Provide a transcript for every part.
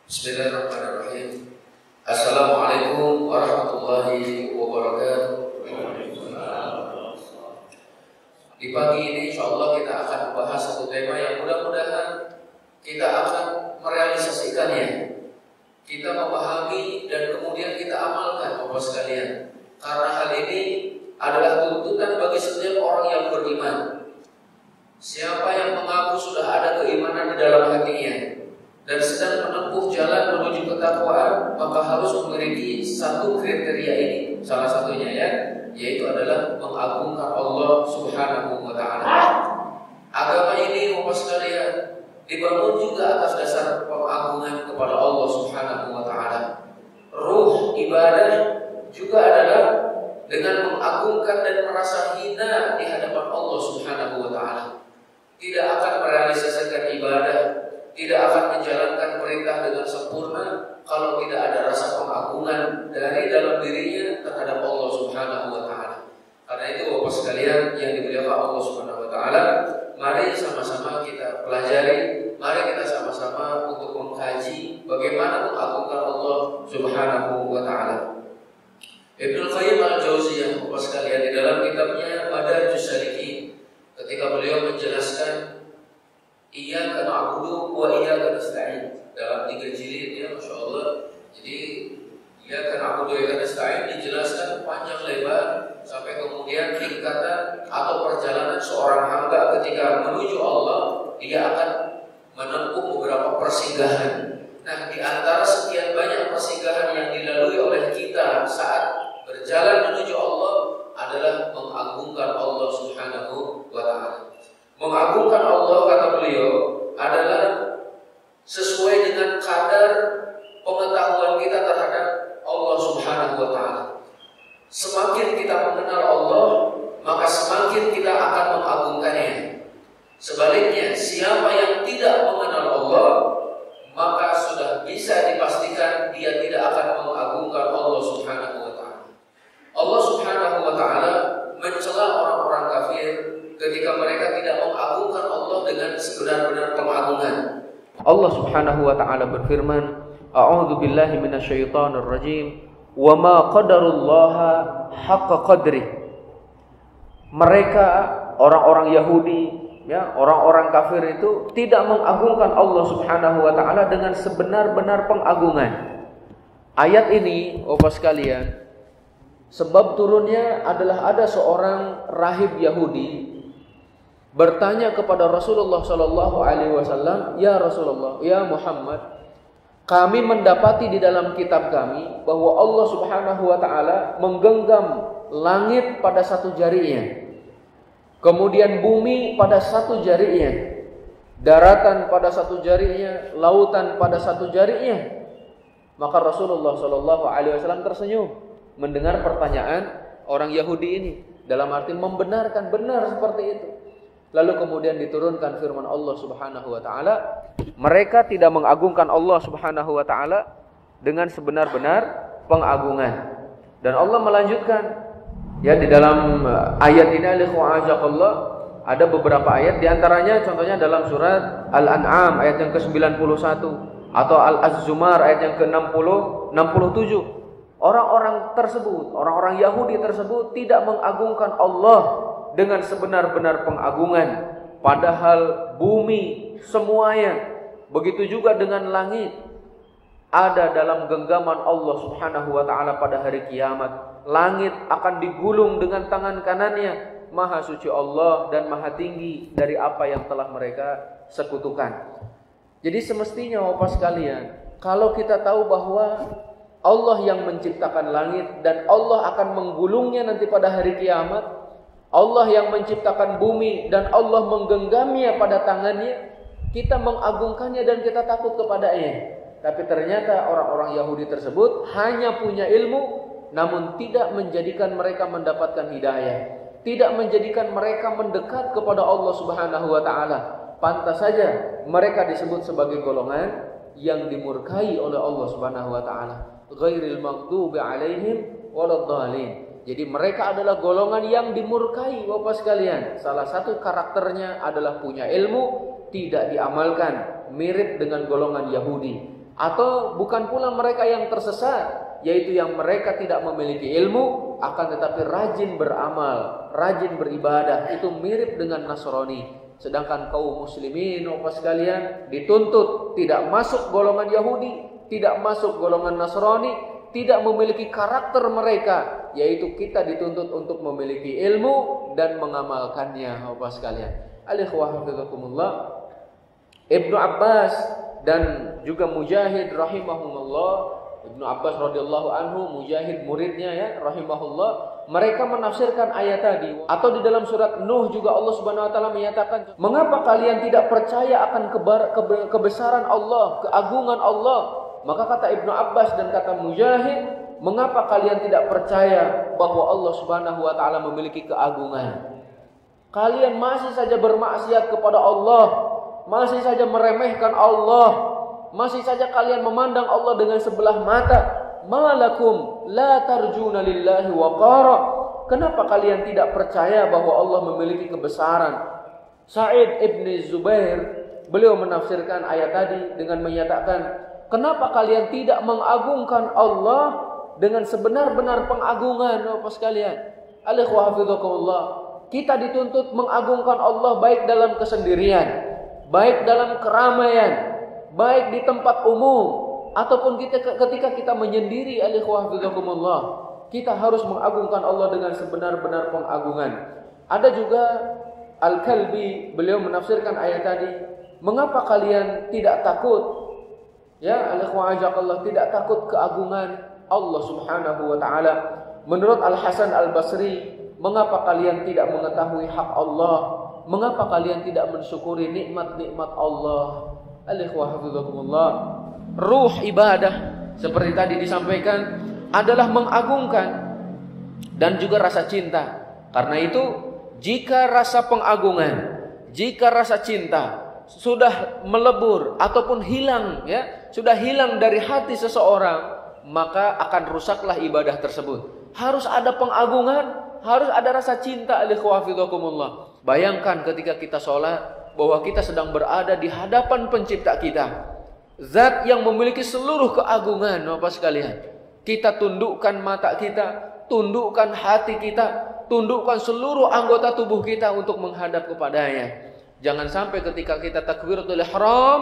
Bismillahirrahmanirrahim. Assalamualaikum warahmatullahi wabarakatuh. Di pagi ini insyaallah kita akan membahas satu tema yang mudah-mudahan kita akan merealisasikannya. Kita memahami dan kemudian kita amalkan Bapak sekalian. Karena hal ini adalah tuntutan bagi setiap orang yang beriman. Siapa yang mengaku sudah ada keimanan di dalam hatinya dan sedang menempuh jalan menuju ketakwaan, maka harus memiliki satu kriteria ini. Salah satunya yaitu adalah mengagungkan Allah Subhanahu wa taala. Agama ini Bapak sekalian dibangun juga atas dasar pengagungan kepada Allah Subhanahu wa taala. Ruh ibadah juga adalah dengan mengagungkan dan merasa hina di hadapan Allah Subhanahu wa taala. Tidak akan merealisasikan ibadah, tidak akan menjalankan perintah dengan sempurna kalau tidak ada rasa pengagungan dari dalam dirinya terhadap Allah Subhanahu wa taala. Karena itu Bapak sekalian yang dimuliakan Allah Subhanahu wa taala, mari sama-sama kita pelajari, mari kita sama-sama untuk mengkaji bagaimana mengagungkan Allah Subhanahu wa taala. Ibnu Qayyim al-Jauziyah Bapak sekalian di dalam kitabnya Madarijus Salikin, ketika beliau menjelaskan Iyyaka na'budu wa iyyaka nasta'in dalam 3 jilid ya, Masya Allah. Jadi Iyyaka na'budu wa iyyaka nasta'in dijelaskan panjang lebar sampai kemudian tingkatan atau perjalanan seorang hamba ketika menuju Allah, dia akan menempuh beberapa persinggahan. Nah, di antara sekian banyak persinggahan yang dilalui oleh kita saat berjalan menuju Allah adalah mengagungkan Allah Subhanahu wa taala. Mengagungkan Allah, kata beliau, adalah sesuai dengan kadar pengetahuan kita terhadap Allah Subhanahu wa taala. Semakin kita mengenal Allah, maka semakin kita akan mengagungkannya. Sebaliknya, siapa yang tidak mengenal Allah, maka sudah bisa dipastikan dia tidak akan mengagungkan Allah Subhanahu wa taala. Allah Subhanahu wa taala mencela orang-orang kafir ketika mereka tidak mengagungkan Allah dengan sebenar-benar pengagungan. Allah Subhanahu wa taala berfirman, "A'udzu billahi minasyaitonir rajim, wa ma qadarullaha haqqa qadrih." Mereka orang-orang Yahudi, ya, orang-orang kafir itu tidak mengagungkan Allah Subhanahu wa taala dengan sebenar-benar pengagungan. Ayat ini, Bapak sekalian, sebab turunnya adalah ada seorang rahib Yahudi bertanya kepada Rasulullah Sallallahu Alaihi Wasallam, "Ya Rasulullah, ya Muhammad, kami mendapati di dalam kitab kami bahwa Allah Subhanahu Wa Taala menggenggam langit pada satu jarinya, kemudian bumi pada satu jarinya, daratan pada satu jarinya, lautan pada satu jarinya." Maka Rasulullah Sallallahu Alaihi Wasallam tersenyum mendengar pertanyaan orang Yahudi ini, dalam arti membenarkan benar seperti itu. Lalu kemudian diturunkan firman Allah Subhanahu wa taala, mereka tidak mengagungkan Allah Subhanahu wa taala dengan sebenar-benar pengagungan. Dan Allah melanjutkan, ya, di dalam ayat ini Allah ada beberapa ayat, di antaranya contohnya dalam surat Al-An'am ayat yang ke-91 atau Al-Az-Zumar ayat yang ke-67. Orang-orang tersebut, orang-orang Yahudi tersebut tidak mengagungkan Allah dengan sebenar-benar pengagungan, padahal bumi semuanya, begitu juga dengan langit, ada dalam genggaman Allah Subhanahu wa taala pada hari kiamat. Langit akan digulung dengan tangan kanannya. Maha suci Allah dan maha tinggi dari apa yang telah mereka sekutukan. Jadi semestinya Bapak sekalian, kalau kita tahu bahwa Allah yang menciptakan langit dan Allah akan menggulungnya nanti pada hari kiamat, Allah yang menciptakan bumi dan Allah menggenggamnya pada tangannya, kita mengagungkannya dan kita takut kepadanya. Tapi ternyata orang-orang Yahudi tersebut hanya punya ilmu, namun tidak menjadikan mereka mendapatkan hidayah, tidak menjadikan mereka mendekat kepada Allah Subhanahu wa taala. Pantas saja mereka disebut sebagai golongan yang dimurkai oleh Allah Subhanahu wa taala. Ghairil maghdubi alaihim waladdallin. Jadi mereka adalah golongan yang dimurkai Bapak sekalian. Salah satu karakternya adalah punya ilmu, tidak diamalkan, mirip dengan golongan Yahudi. Atau bukan pula mereka yang tersesat, yaitu yang mereka tidak memiliki ilmu akan tetapi rajin beramal, rajin beribadah. Itu mirip dengan Nasrani. Sedangkan kaum muslimin Bapak sekalian dituntut tidak masuk golongan Yahudi, tidak masuk golongan Nasrani, tidak memiliki karakter mereka, yaitu kita dituntut untuk memiliki ilmu dan mengamalkannya Bapak sekalian. Al-ikhwah hafizakumullah, Ibnu Abbas dan juga Mujahid rahimahumullah, Ibnu Abbas radhiyallahu anhu, Mujahid muridnya ya rahimahullah, mereka menafsirkan ayat tadi. Atau di dalam surat Nuh juga Allah Subhanahu wa taala menyatakan, "Mengapa kalian tidak percaya akan kebesaran Allah, keagungan Allah?" Maka kata Ibnu Abbas dan kata Mujahid, "Mengapa kalian tidak percaya bahwa Allah Subhanahu wa taala memiliki keagungan? Kalian masih saja bermaksiat kepada Allah, masih saja meremehkan Allah, masih saja kalian memandang Allah dengan sebelah mata. Malakum la tarjuna lillahi waqara." Kenapa kalian tidak percaya bahwa Allah memiliki kebesaran? Sa'id ibn Zubair, beliau menafsirkan ayat tadi dengan menyatakan, kenapa kalian tidak mengagungkan Allah dengan sebenar-benar pengagungan Bapak sekalian? Al-ikhwah hafizakumullah, kita dituntut mengagungkan Allah baik dalam kesendirian, baik dalam keramaian, baik di tempat umum, ataupun ketika kita menyendiri. Al-ikhwah hafizakumullah, kita harus mengagungkan Allah dengan sebenar-benar pengagungan. Ada juga Al-Kalbi, beliau menafsirkan ayat tadi, mengapa kalian tidak takut? Ya, al-ikhwah ajakallah, tidak takut keagungan Allah Subhanahu wa taala. Menurut Al-Hasan Al-Basri, mengapa kalian tidak mengetahui hak Allah? Mengapa kalian tidak mensyukuri nikmat-nikmat Allah? Al-ikhwah hafizakumullah, ruh ibadah seperti tadi disampaikan adalah mengagungkan dan juga rasa cinta. Karena itu, jika rasa pengagungan, jika rasa cinta sudah melebur ataupun hilang ya, sudah hilang dari hati seseorang, maka akan rusaklah ibadah tersebut. Harus ada pengagungan, harus ada rasa cinta. Al-ikhwah hafizakumullah, bayangkan ketika kita sholat bahwa kita sedang berada di hadapan pencipta kita, zat yang memiliki seluruh keagungan Bapak sekalian. Kita tundukkan mata kita, tundukkan hati kita, tundukkan seluruh anggota tubuh kita untuk menghadap kepadanya. Jangan sampai ketika kita takbiratul ihram,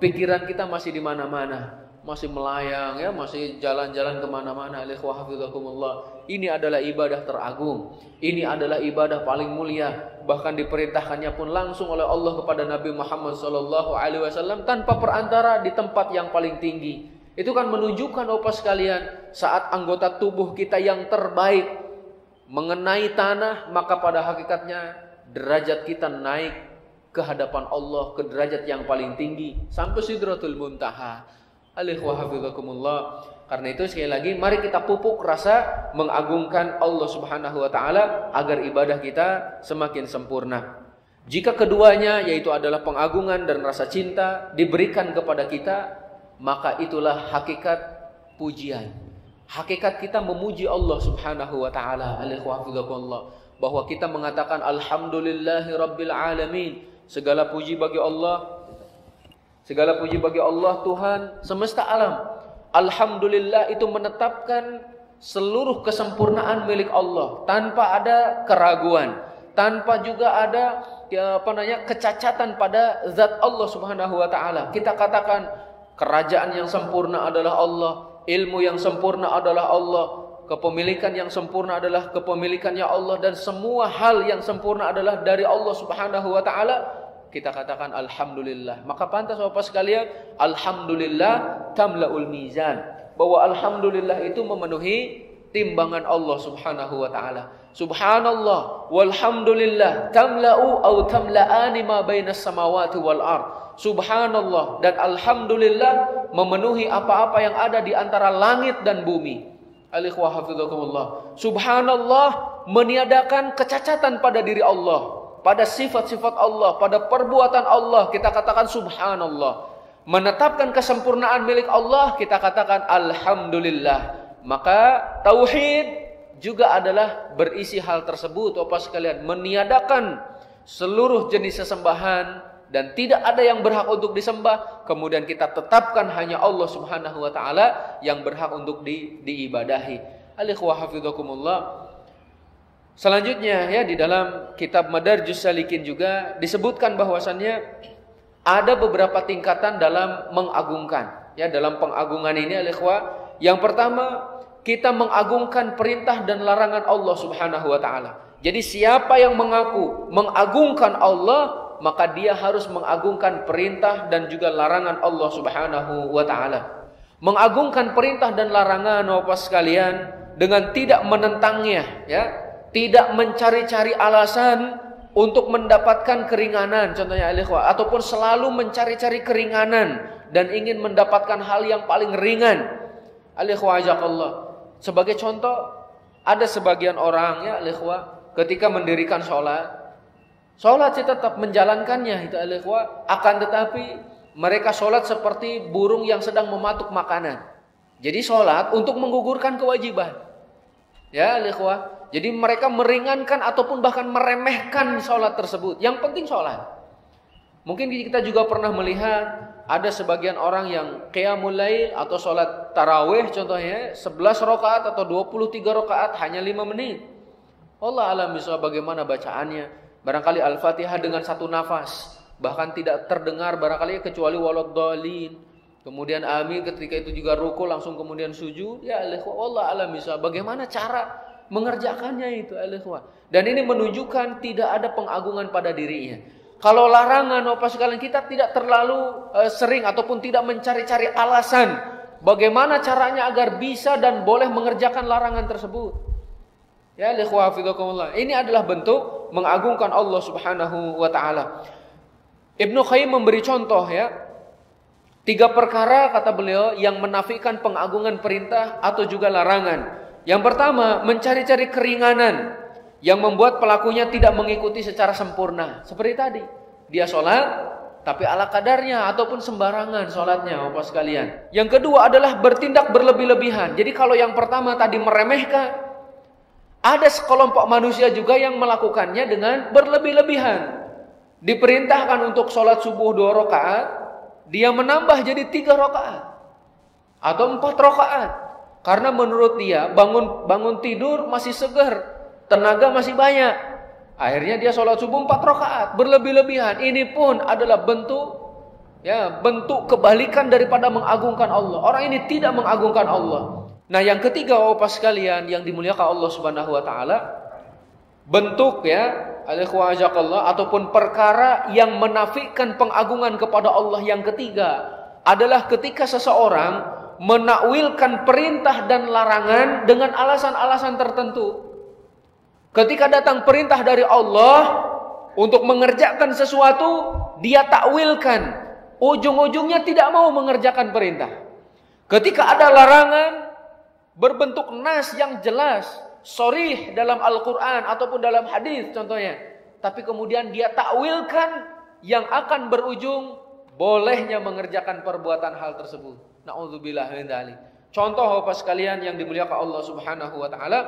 pikiran kita masih di mana-mana, masih melayang ya, masih jalan-jalan kemana-mana. Al-ikhwah hafizakumullah, ini adalah ibadah teragung, ini adalah ibadah paling mulia. Bahkan diperintahkannya pun langsung oleh Allah kepada Nabi Muhammad SAW tanpa perantara di tempat yang paling tinggi. Itu kan menunjukkan Bapak sekalian, saat anggota tubuh kita yang terbaik mengenai tanah, maka pada hakikatnya derajat kita naik ke hadapan Allah, ke derajat yang paling tinggi sampai Sidratul Muntaha. Al-ikhwah hafizakumullah, karena itu sekali lagi mari kita pupuk rasa mengagungkan Allah Subhanahu wa taala agar ibadah kita semakin sempurna. Jika keduanya yaitu adalah pengagungan dan rasa cinta diberikan kepada kita, maka itulah hakikat pujian. Hakikat kita memuji Allah Subhanahu wa taala. Al-ikhwah hafizakumullah, bahwa kita mengatakan alhamdulillahi rabbil alamin. Segala puji bagi Allah, segala puji bagi Allah Tuhan semesta alam. Alhamdulillah itu menetapkan seluruh kesempurnaan milik Allah tanpa ada keraguan, tanpa juga ada kecacatan pada zat Allah Subhanahu wa taala. Kita katakan kerajaan yang sempurna adalah Allah, ilmu yang sempurna adalah Allah, kepemilikan yang sempurna adalah kepemilikannya Allah, dan semua hal yang sempurna adalah dari Allah Subhanahu wa taala. Kita katakan alhamdulillah. Maka pantas Bapak sekalian, alhamdulillah tamlaul mizan, bahwa alhamdulillah itu memenuhi timbangan Allah Subhanahu wa taala. Subhanallah walhamdulillah tamla'u aw tamla'ani ma bainas samawati wal ard. Subhanallah dan alhamdulillah memenuhi apa-apa yang ada di antara langit dan bumi. Al-ikhwah hafizakumullah, subhanallah meniadakan kecacatan pada diri Allah, pada sifat-sifat Allah, pada perbuatan Allah, kita katakan subhanallah. Menetapkan kesempurnaan milik Allah, kita katakan alhamdulillah. Maka tauhid juga adalah berisi hal tersebut Bapak sekalian, meniadakan seluruh jenis sesembahan dan tidak ada yang berhak untuk disembah, kemudian kita tetapkan hanya Allah Subhanahu wa taala yang berhak untuk diibadahi. Al-ikhwah hafizakumullah. Selanjutnya ya, di dalam kitab Madarijus Salikin juga disebutkan bahwasannya ada beberapa tingkatan dalam mengagungkan. Ya, dalam pengagungan ini al-ikhwah, yang pertama kita mengagungkan perintah dan larangan Allah Subhanahu wa taala. Jadi siapa yang mengaku mengagungkan Allah, maka dia harus mengagungkan perintah dan juga larangan Allah Subhanahu wa taala. Mengagungkan perintah dan larangan Bapak sekalian dengan tidak menentangnya, ya. Tidak mencari-cari alasan untuk mendapatkan keringanan, contohnya al-ikhwah, ataupun selalu mencari-cari keringanan dan ingin mendapatkan hal yang paling ringan. Al-ikhwah ajakallah. Sebagai contoh, ada sebagian orang ya al-ikhwah ketika mendirikan sholat sih tetap menjalankannya itu al-ikhwah, akan tetapi mereka sholat seperti burung yang sedang mematuk makanan. Jadi sholat untuk menggugurkan kewajiban. Ya al-ikhwah. Jadi mereka meringankan ataupun bahkan meremehkan sholat tersebut. Yang penting sholat. Mungkin kita juga pernah melihat ada sebagian orang yang qiyamul lail atau sholat tarawih contohnya 11 rakaat atau 23 rakaat hanya 5 menit. Allah alam bisawab bagaimana bacaannya. Barangkali Al-Fatihah dengan satu nafas. Bahkan tidak terdengar barangkali kecuali waladdallin. Kemudian amin ketika itu juga ruku langsung kemudian sujud. Ya Allah alam bisawab bagaimana cara mengerjakannya itu al-ikhwah. Dan ini menunjukkan tidak ada pengagungan pada dirinya. Kalau larangan Bapak sekalian, kita tidak terlalu sering ataupun tidak mencari-cari alasan bagaimana caranya agar bisa dan boleh mengerjakan larangan tersebut. Ya al-ikhwah hafizakumullah. Ini adalah bentuk mengagungkan Allah Subhanahu wa taala. Ibnu Qayyim memberi contoh ya. 3 perkara kata beliau yang menafikan pengagungan perintah atau juga larangan. Yang pertama, mencari-cari keringanan yang membuat pelakunya tidak mengikuti secara sempurna. Seperti tadi, dia sholat tapi ala kadarnya ataupun sembarangan sholatnya Bapak sekalian. Yang kedua adalah bertindak berlebih-lebihan. Jadi kalau yang pertama tadi meremehkan, ada sekelompok manusia juga yang melakukannya dengan berlebih-lebihan. Diperintahkan untuk sholat subuh 2 rakaat, dia menambah jadi 3 rakaat atau 4 rakaat. Karena menurut dia bangun tidur masih segar, tenaga masih banyak. Akhirnya dia sholat subuh 4 rakaat, berlebih-lebihan. Ini pun adalah bentuk kebalikan daripada mengagungkan Allah. Orang ini tidak mengagungkan Allah. Nah, yang ketiga Bapak sekalian yang dimuliakan Allah Subhanahu wa taala, bentuk ya al-ikhwah ajakallah ataupun perkara yang menafikan pengagungan kepada Allah yang ketiga adalah ketika seseorang menakwilkan perintah dan larangan dengan alasan-alasan tertentu. Ketika datang perintah dari Allah untuk mengerjakan sesuatu, dia takwilkan. Ujung-ujungnya tidak mau mengerjakan perintah. Ketika ada larangan berbentuk nas yang jelas, sharih dalam Al-Quran ataupun dalam hadis contohnya, tapi kemudian dia takwilkan yang akan berujung bolehnya mengerjakan perbuatan hal tersebut. Na'udzubillah min dzalik. Contoh Bapak sekalian yang dimuliakan Allah Subhanahu wa taala,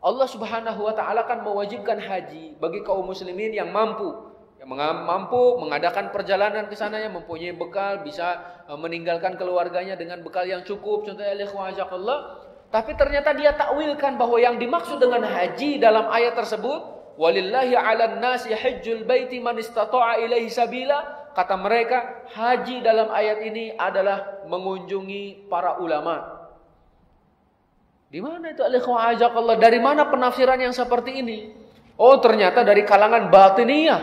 Allah Subhanahu wa taala kan mewajibkan haji bagi kaum muslimin yang mampu mengadakan perjalanan ke sana, yang mempunyai bekal, bisa meninggalkan keluarganya dengan bekal yang cukup, contohnya al-ikhwah ajakallah. Tapi ternyata dia takwilkan bahwa yang dimaksud dengan haji dalam ayat tersebut, walillahi 'alan nasi hajjul baiti man istata'a ilaihi sabila. Kata mereka, haji dalam ayat ini adalah mengunjungi para ulama. Di mana itu al-ikhwah ajakallah? Dari mana penafsiran yang seperti ini? Oh, ternyata dari kalangan batiniyah,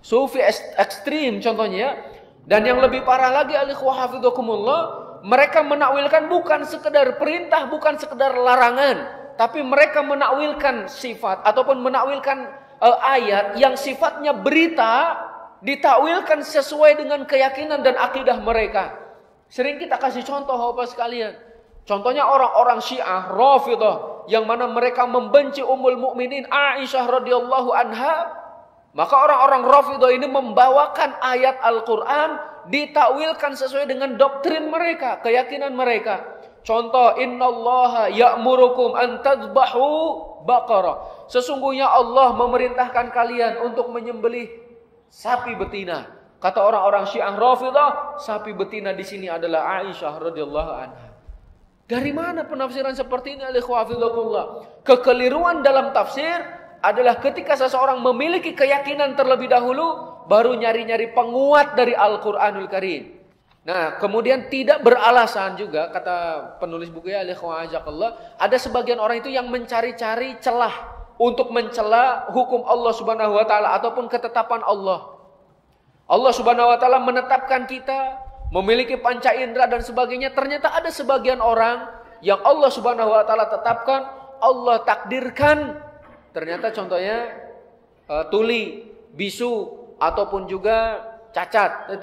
sufi ekstrim contohnya. Dan yang lebih parah lagi al-ikhwah hafizakumullah, mereka menakwilkan bukan sekedar perintah, bukan sekedar larangan, tapi mereka menakwilkan sifat ataupun menakwilkan ayat yang sifatnya berita, ditakwilkan sesuai dengan keyakinan dan akidah mereka. Sering kita kasih contoh Bapak sekalian. Contohnya orang-orang Syiah Rafidhah yang mana mereka membenci Ummul Mukminin Aisyah radhiyallahu anha. Maka orang-orang Rafidhah ini membawakan ayat Al-Qur'an ditakwilkan sesuai dengan doktrin mereka, keyakinan mereka. Contoh, innallaha ya'murukum an tadhbahu baqarah. Sesungguhnya Allah memerintahkan kalian untuk menyembelih sapi betina. Kata orang-orang Syiah Rafidhah, sapi betina di sini adalah Aisyah radhiyallahu anha. Dari mana penafsiran seperti ini? Kekeliruan dalam tafsir adalah ketika seseorang memiliki keyakinan terlebih dahulu, baru nyari-nyari penguat dari Al-Quranul Karim. Nah, kemudian tidak beralasan juga, kata penulis buku ya, ada sebagian orang itu yang mencari-cari celah untuk mencela hukum Allah Subhanahu wa taala ataupun ketetapan Allah. Allah Subhanahu wa taala menetapkan kita memiliki panca indera dan sebagainya. Ternyata ada sebagian orang yang Allah Subhanahu wa taala tetapkan, Allah takdirkan. Ternyata contohnya tuli, bisu ataupun juga cacat.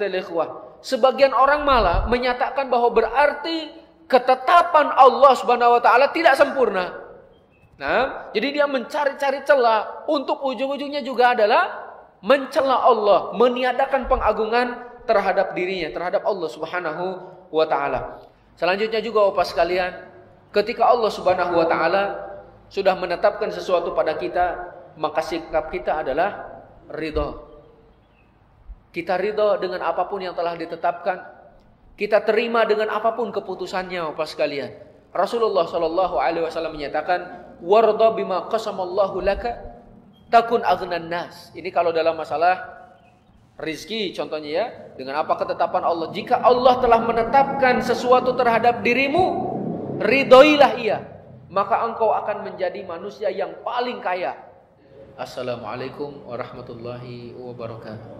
Sebagian orang malah menyatakan bahwa berarti ketetapan Allah Subhanahu wa taala tidak sempurna. Nah, jadi dia mencari-cari celah untuk ujung-ujungnya juga adalah mencela Allah, meniadakan pengagungan terhadap dirinya, terhadap Allah Subhanahu wa taala. Selanjutnya juga Bapak sekalian, ketika Allah Subhanahu wa taala sudah menetapkan sesuatu pada kita, maka sikap kita adalah ridha. Kita ridha dengan apapun yang telah ditetapkan. Kita terima dengan apapun keputusannya, Bapak sekalian. Rasulullah sallallahu alaihi wasallam menyatakan, "Warda bima qasamallahu laka takun aghnan nas." Ini kalau dalam masalah rizki contohnya ya, dengan apa ketetapan Allah. Jika Allah telah menetapkan sesuatu terhadap dirimu, ridhoilah ia, maka engkau akan menjadi manusia yang paling kaya. Assalamualaikum warahmatullahi wabarakatuh.